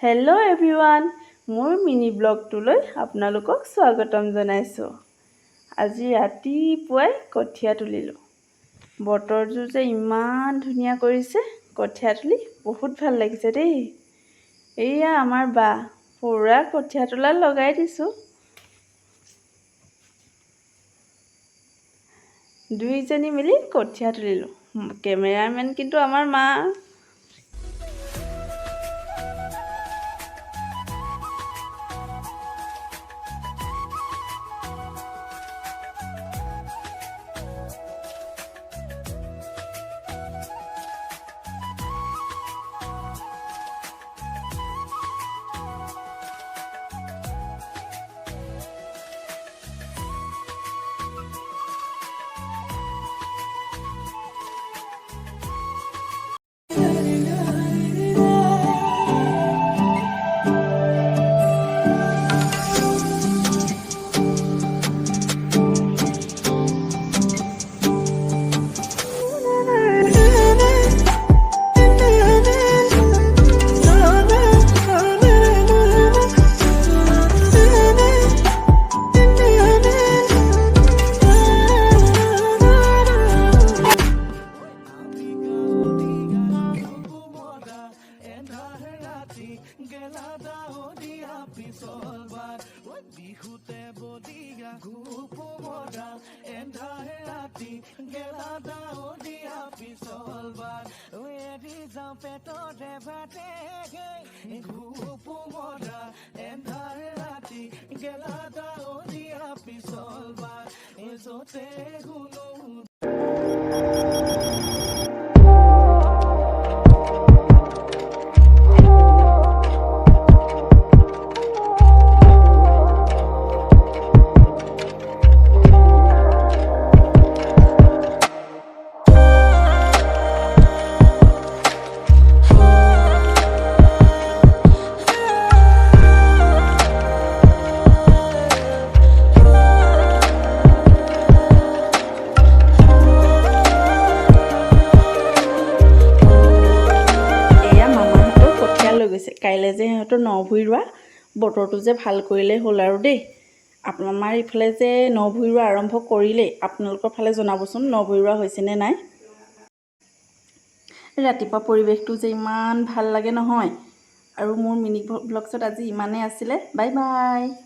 Hello' everyone, মোৰ mini ব্লগটোলৈ আপোনালোকক স্বাগতম জনাইছোঁ। আজি ৰাতিপুৱাই কঠীয়া তুলিলোঁ। বতৰটো যে ইমান ধুনীয়া কৰিছে, কঠীয়া তুলি বহুত ভাল লাগিছে দেই। এইয়া আমাৰ বা পুৰা কঠীয়া তোলাত লগাই দিছোঁ। দুইজনী মিলি কঠীয়া তুলিলোঁ। কেমেৰামেন কিন্তু আমাৰ মা। কাইলৈ যে সিহঁতৰ ন-ভুই ৰোৱা, বতৰটো যে ভাল কৰিলেই হ'ল আৰু দেই। আমাৰ ইফালে যে ন-ভুই ৰোৱা আৰম্ভ কৰিলেই। আপোনালোকৰ ফালে জনাবচোন, ন-ভুই ৰোৱা হৈছেনে নাই। ৰাতিপুৱা পৰিৱেশটো যে ইমান ভাল লাগে নহয়। আৰু মোৰ মিনি ব্লগছত আজি ইমানেই আছিলে। Bye bye.